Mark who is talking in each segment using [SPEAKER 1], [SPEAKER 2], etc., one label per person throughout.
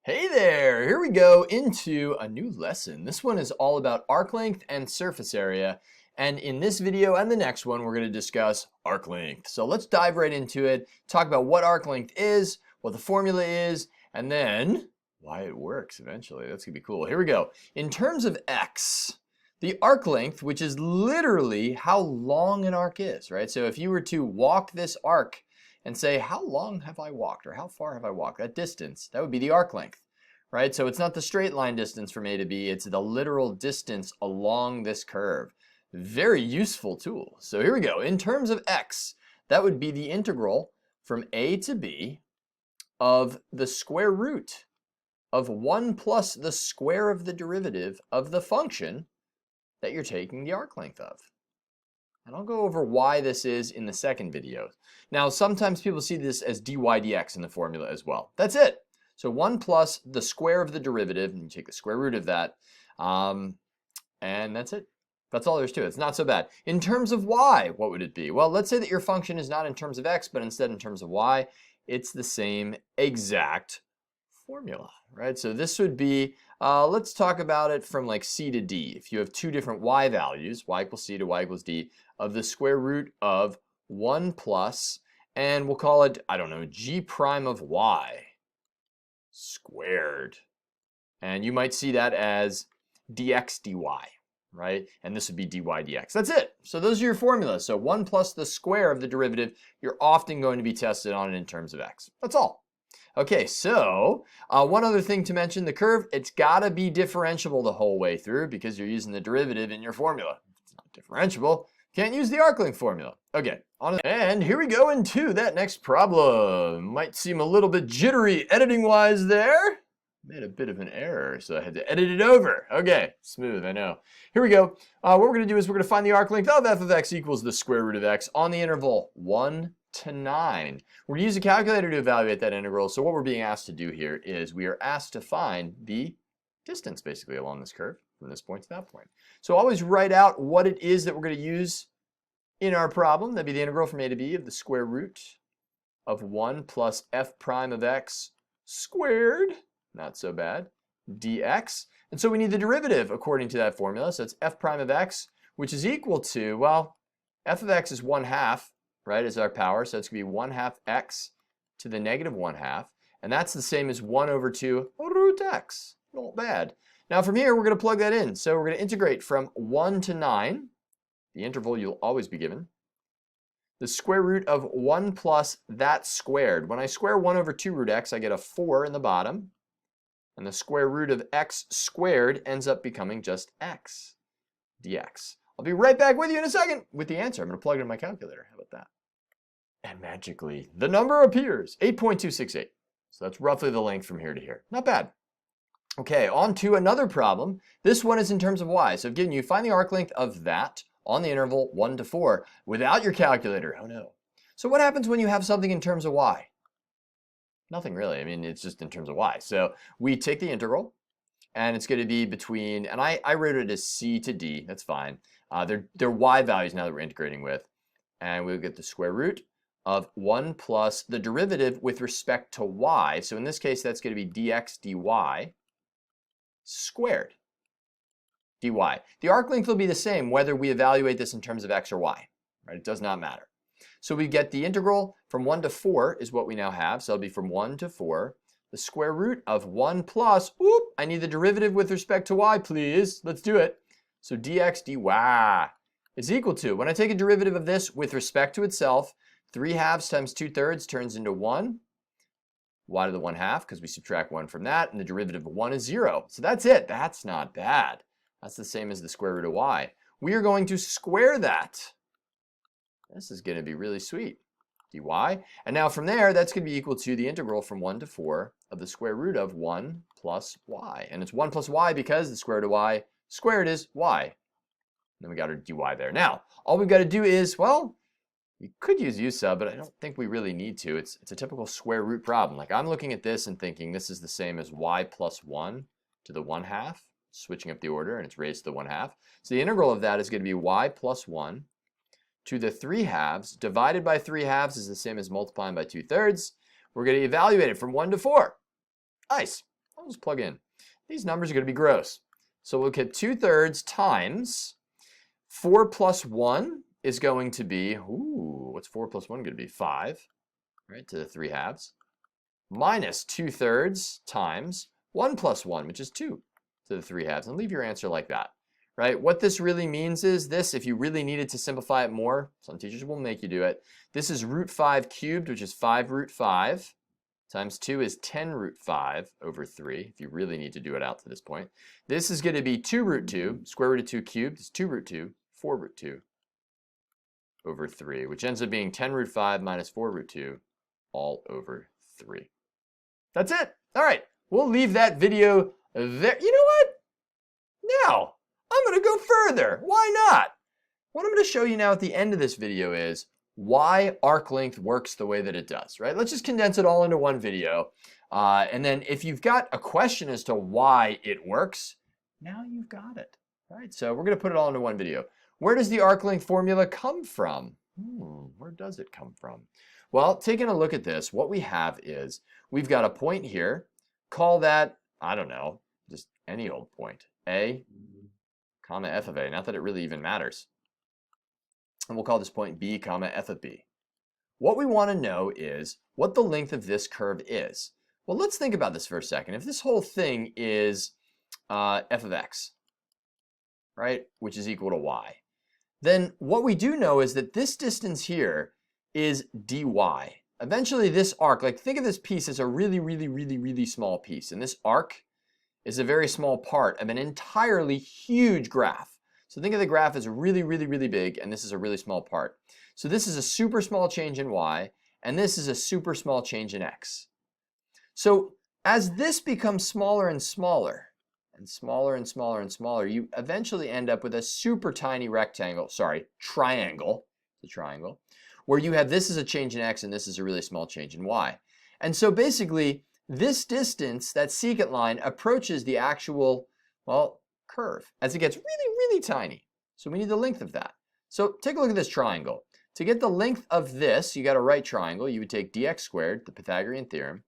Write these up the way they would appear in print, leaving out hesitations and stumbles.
[SPEAKER 1] Hey there! Here we go into a new lesson. This one is all about arc length and surface area. And in this video and the next one, we're going to discuss arc length. So let's dive right into it, talk about what arc length is, what the formula is, and then why it works eventually. That's going to be cool. Here we go. In terms of x, the arc length, which is literally how long an arc is, right? So if you were to walk this arc and say, how long have I walked, or how far have I walked? That distance, that would be the arc length, right? So it's not the straight line distance from A to B, it's the literal distance along this curve. Very useful tool. So here we go. In terms of x, that would be the integral from A to B of the square root of 1 plus the square of the derivative of the function that you're taking the arc length of. And I'll go over why this is in the second video. Now, sometimes people see this as dy dx in the formula as well. That's it. So 1 plus the square of the derivative, and you take the square root of that, and that's it. That's all there is to it. It's not so bad. In terms of y, what would it be? Well, let's say that your function is not in terms of x, but instead in terms of y. It's the same exact formula, right? So this would be, let's talk about it from like c to d. If you have two different y values, y equals c to y equals d, of the square root of 1 plus, and we'll call it, I don't know, g prime of y squared. And you might see that as dx dy, right? And this would be dy dx. That's it. So those are your formulas. So 1 plus the square of the derivative, you're often going to be tested on it in terms of x. That's all. Okay, so one other thing to mention, the curve, it's got to be differentiable the whole way through because you're using the derivative in your formula. If it's not differentiable, can't use the arc length formula. Okay, and here we go into that next problem. Might seem a little bit jittery editing-wise there. Made a bit of an error, so I had to edit it over. Okay, smooth, I know. Here we go. What we're going to do is we're going to find the arc length of f of x equals the square root of x on the interval 1 to 9. We're going to use a calculator to evaluate that integral. So what we're being asked to do here is we are asked to find the distance basically along this curve from this point to that point. So always write out what it is that we're going to use in our problem. That'd be the integral from a to b of the square root of 1 plus f prime of x squared, not so bad, dx. And so we need the derivative according to that formula. So it's f prime of x, which is equal to, well, f of x is 1/2, right, is our power. So it's going to be 1/2 x to the negative 1/2. And that's the same as 1 over 2 root x. Not bad. Now from here, we're going to plug that in. So we're going to integrate from 1 to 9. The interval you'll always be given. The square root of 1 plus that squared. When I square 1 over 2 root x, I get a 4 in the bottom. And the square root of x squared ends up becoming just x dx. I'll be right back with you in a second with the answer. I'm going to plug it in my calculator. How about that? And magically, the number appears, 8.268. So that's roughly the length from here to here. Not bad. Okay, on to another problem. This one is in terms of y. So I've given you, find the arc length of that on the interval 1 to 4 without your calculator. Oh no. So what happens when you have something in terms of y? Nothing really. I mean, it's just in terms of y. So we take the integral, and it's going to be between, and I wrote it as c to d. That's fine. They're y values now that we're integrating with. And we'll get the square root of 1 plus the derivative with respect to y. So in this case, that's going to be dx dy squared dy. The arc length will be the same whether we evaluate this in terms of x or y. Right? It does not matter. So we get the integral from 1 to 4 is what we now have. So it'll be from 1 to 4. The square root of 1 plus, whoop, I need the derivative with respect to y, please. Let's do it. So dx dy is equal to, when I take a derivative of this with respect to itself, 3/2 times 2/3 turns into 1. Y to the 1/2, because we subtract 1 from that, and the derivative of 1 is 0. So that's it. That's not bad. That's the same as the square root of y. We are going to square that. This is going to be really sweet. dy. And now from there, that's going to be equal to the integral from 1 to 4 of the square root of 1 plus y. And it's 1 plus y because the square root of y squared is y. And then we got our dy there. Now, all we've got to do is, well, we could use u sub, but I don't think we really need to. It's a typical square root problem. Like I'm looking at this and thinking this is the same as y plus 1 to the 1/2, switching up the order, and it's raised to the 1/2. So the integral of that is going to be y plus 1 to the 3/2 divided by 3/2 is the same as multiplying by 2/3. We're going to evaluate it from 1 to 4. Nice. I'll just plug in. These numbers are going to be gross. So we'll get 2/3 times 4 plus 1 is going to be, what's 4 plus 1 going to be? 5, right, to the 3/2, minus 2/3 times 1 plus 1, which is 2 to the 3/2, and leave your answer like that, right? What this really means is this, if you really needed to simplify it more, some teachers will make you do it, this is root 5 cubed, which is 5 root 5, times 2 is 10 root 5 over 3, if you really need to do it out to this point. This is going to be 2 root 2, square root of 2 cubed is 2 root 2, 4 root 2 over 3, which ends up being 10 root 5 minus 4 root 2 all over 3. That's it. All right, we'll leave that video there. You know what? Now, I'm going to go further. Why not? What I'm going to show you now at the end of this video is why arc length works the way that it does, right? Let's just condense it all into one video. And then if you've got a question as to why it works, now you've got it, right? So we're going to put it all into one video. Where does the arc length formula come from? Where does it come from? Well, taking a look at this, what we have is we've got a point here. Call that, I don't know, just any old point. A, comma, f of a. Not that it really even matters. And we'll call this point b, comma, f of b. What we want to know is what the length of this curve is. Well, let's think about this for a second. If this whole thing is f of x, right, which is equal to y, then what we do know is that this distance here is dy. Eventually this arc, like think of this piece as a really, really, really, really small piece. And this arc is a very small part of an entirely huge graph. So think of the graph as really, really, really big, and this is a really small part. So this is a super small change in y, and this is a super small change in x. So as this becomes smaller and smaller, and smaller and smaller and smaller, you eventually end up with a super tiny triangle, where you have this is a change in x and this is a really small change in y. And so basically, this distance, that secant line, approaches the actual, well, curve as it gets really, really tiny. So we need the length of that. So take a look at this triangle. To get the length of this, you got a right triangle, you would take dx squared, the Pythagorean theorem,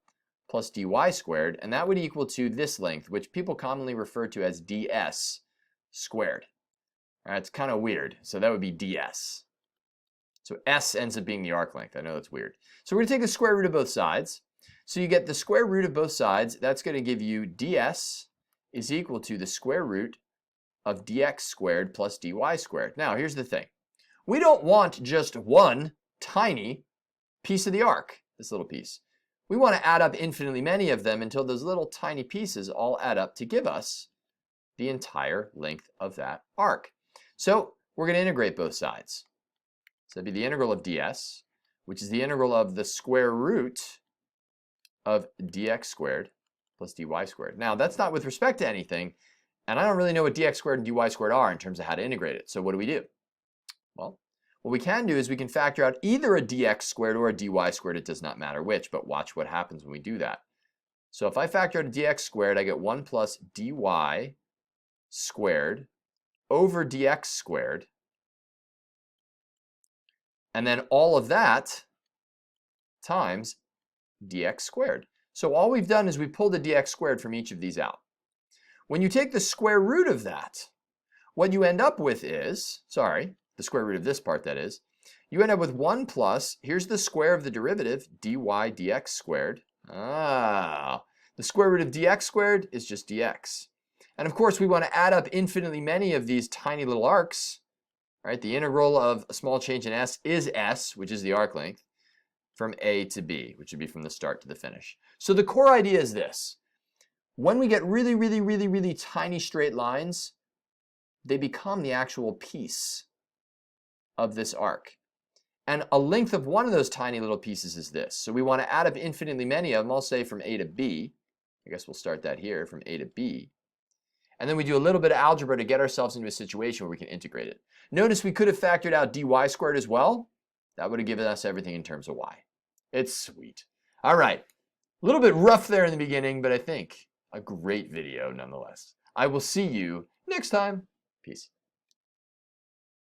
[SPEAKER 1] plus dy squared, and that would equal to this length, which people commonly refer to as ds squared. All right, it's kind of weird, so that would be ds. So s ends up being the arc length. I know that's weird. So we're going to take the square root of both sides. So you get the square root of both sides. That's going to give you ds is equal to the square root of dx squared plus dy squared. Now, here's the thing. We don't want just one tiny piece of the arc, this little piece. We want to add up infinitely many of them until those little tiny pieces all add up to give us the entire length of that arc. So we're going to integrate both sides. So that'd be the integral of ds, which is the integral of the square root of dx squared plus dy squared. Now, that's not with respect to anything, and I don't really know what dx squared and dy squared are in terms of how to integrate it. So what do? Well, what we can do is we can factor out either a dx squared or a dy squared. It does not matter which, but watch what happens when we do that. So if I factor out a dx squared, I get 1 plus dy squared over dx squared. And then all of that times dx squared. So all we've done is we pulled the dx squared from each of these out. When you take the square root of that, what you end up with is, the square root of this part that is, you end up with 1 plus, here's the square of the derivative, dy dx squared. The square root of dx squared is just dx. And of course, we want to add up infinitely many of these tiny little arcs. Right? The integral of a small change in s is s, which is the arc length, from a to b, which would be from the start to the finish. So the core idea is this. When we get really, really, really, really tiny straight lines, they become the actual piece of this arc. And a length of one of those tiny little pieces is this. So we want to add up infinitely many of them, I'll say from a to b. I guess we'll start that here, from a to b. And then we do a little bit of algebra to get ourselves into a situation where we can integrate it. Notice we could have factored out dy squared as well. That would have given us everything in terms of y. It's sweet. All right, a little bit rough there in the beginning, but I think a great video nonetheless. I will see you next time. Peace.